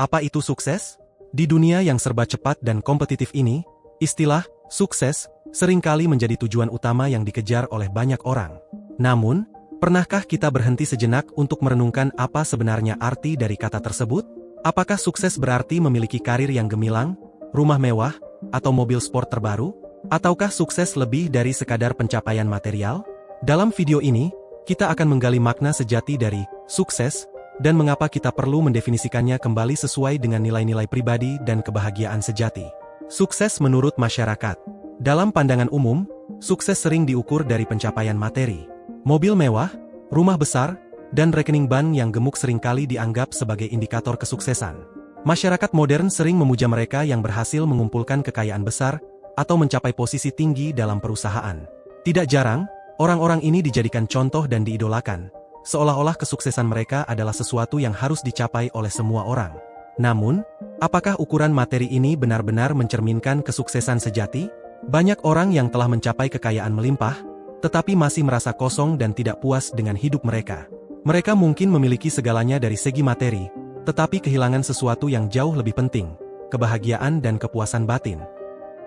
Apa itu sukses? Di dunia yang serba cepat dan kompetitif ini, istilah sukses seringkali menjadi tujuan utama yang dikejar oleh banyak orang. Namun, pernahkah kita berhenti sejenak untuk merenungkan apa sebenarnya arti dari kata tersebut? Apakah sukses berarti memiliki karir yang gemilang, rumah mewah, atau mobil sport terbaru? Ataukah sukses lebih dari sekadar pencapaian material? Dalam video ini, kita akan menggali makna sejati dari sukses, dan mengapa kita perlu mendefinisikannya kembali sesuai dengan nilai-nilai pribadi dan kebahagiaan sejati. Sukses menurut masyarakat. Dalam pandangan umum, sukses sering diukur dari pencapaian materi. Mobil mewah, rumah besar, dan rekening bank yang gemuk seringkali dianggap sebagai indikator kesuksesan. Masyarakat modern sering memuja mereka yang berhasil mengumpulkan kekayaan besar atau mencapai posisi tinggi dalam perusahaan. Tidak jarang, orang-orang ini dijadikan contoh dan diidolakan, seolah-olah kesuksesan mereka adalah sesuatu yang harus dicapai oleh semua orang. Namun, apakah ukuran materi ini benar-benar mencerminkan kesuksesan sejati? Banyak orang yang telah mencapai kekayaan melimpah, tetapi masih merasa kosong dan tidak puas dengan hidup mereka. Mereka mungkin memiliki segalanya dari segi materi, tetapi kehilangan sesuatu yang jauh lebih penting, kebahagiaan dan kepuasan batin.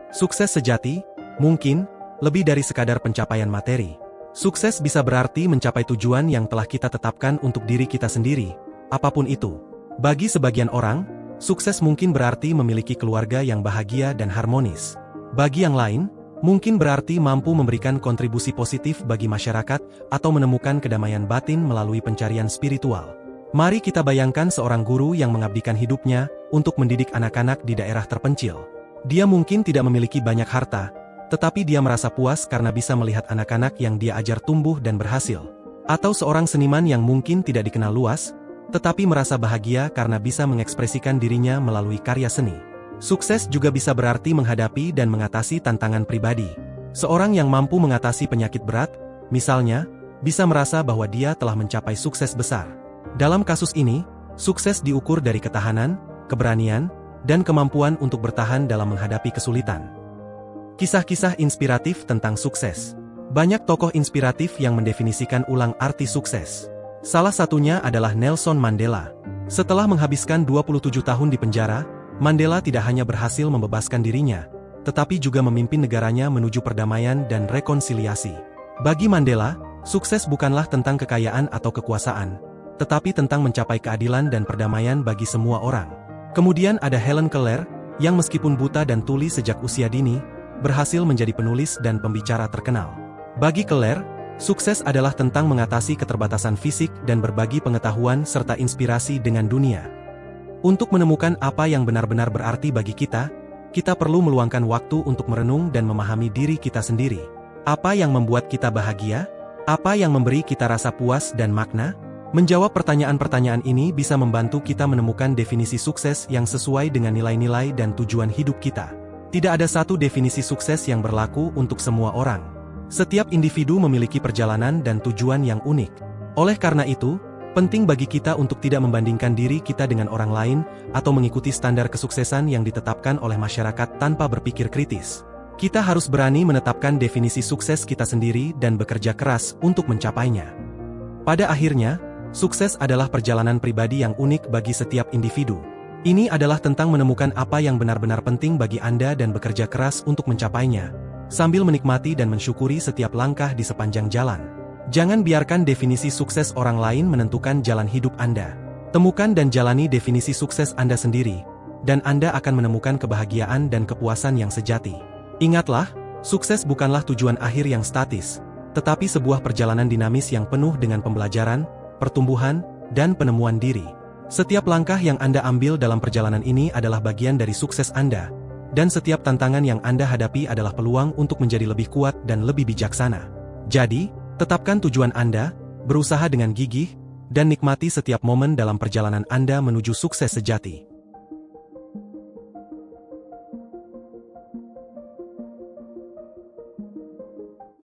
Sukses sejati, mungkin, lebih dari sekadar pencapaian materi. Sukses bisa berarti mencapai tujuan yang telah kita tetapkan untuk diri kita sendiri, apapun itu. Bagi sebagian orang, sukses mungkin berarti memiliki keluarga yang bahagia dan harmonis. Bagi yang lain, mungkin berarti mampu memberikan kontribusi positif bagi masyarakat atau menemukan kedamaian batin melalui pencarian spiritual. Mari kita bayangkan seorang guru yang mengabdikan hidupnya untuk mendidik anak-anak di daerah terpencil. Dia mungkin tidak memiliki banyak harta, tetapi dia merasa puas karena bisa melihat anak-anak yang dia ajar tumbuh dan berhasil. Atau seorang seniman yang mungkin tidak dikenal luas, tetapi merasa bahagia karena bisa mengekspresikan dirinya melalui karya seni. Sukses juga bisa berarti menghadapi dan mengatasi tantangan pribadi. Seorang yang mampu mengatasi penyakit berat, misalnya, bisa merasa bahwa dia telah mencapai sukses besar. Dalam kasus ini, sukses diukur dari ketahanan, keberanian, dan kemampuan untuk bertahan dalam menghadapi kesulitan. Kisah-kisah inspiratif tentang sukses. Banyak tokoh inspiratif yang mendefinisikan ulang arti sukses. Salah satunya adalah Nelson Mandela. Setelah menghabiskan 27 tahun di penjara, Mandela tidak hanya berhasil membebaskan dirinya, tetapi juga memimpin negaranya menuju perdamaian dan rekonsiliasi. Bagi Mandela, sukses bukanlah tentang kekayaan atau kekuasaan, tetapi tentang mencapai keadilan dan perdamaian bagi semua orang. Kemudian ada Helen Keller, yang meskipun buta dan tuli sejak usia dini, berhasil menjadi penulis dan pembicara terkenal. Bagi Keller, sukses adalah tentang mengatasi keterbatasan fisik dan berbagi pengetahuan serta inspirasi dengan dunia. Untuk menemukan apa yang benar-benar berarti bagi kita, kita perlu meluangkan waktu untuk merenung dan memahami diri kita sendiri. Apa yang membuat kita bahagia? Apa yang memberi kita rasa puas dan makna? Menjawab pertanyaan-pertanyaan ini bisa membantu kita menemukan definisi sukses yang sesuai dengan nilai-nilai dan tujuan hidup kita. Tidak ada satu definisi sukses yang berlaku untuk semua orang. Setiap individu memiliki perjalanan dan tujuan yang unik. Oleh karena itu, penting bagi kita untuk tidak membandingkan diri kita dengan orang lain, atau mengikuti standar kesuksesan yang ditetapkan oleh masyarakat tanpa berpikir kritis. Kita harus berani menetapkan definisi sukses kita sendiri dan bekerja keras untuk mencapainya. Pada akhirnya, sukses adalah perjalanan pribadi yang unik bagi setiap individu. Ini adalah tentang menemukan apa yang benar-benar penting bagi Anda dan bekerja keras untuk mencapainya, sambil menikmati dan mensyukuri setiap langkah di sepanjang jalan. Jangan biarkan definisi sukses orang lain menentukan jalan hidup Anda. Temukan dan jalani definisi sukses Anda sendiri, dan Anda akan menemukan kebahagiaan dan kepuasan yang sejati. Ingatlah, sukses bukanlah tujuan akhir yang statis, tetapi sebuah perjalanan dinamis yang penuh dengan pembelajaran, pertumbuhan, dan penemuan diri. Setiap langkah yang Anda ambil dalam perjalanan ini adalah bagian dari sukses Anda, dan setiap tantangan yang Anda hadapi adalah peluang untuk menjadi lebih kuat dan lebih bijaksana. Jadi, tetapkan tujuan Anda, berusaha dengan gigih, dan nikmati setiap momen dalam perjalanan Anda menuju sukses sejati.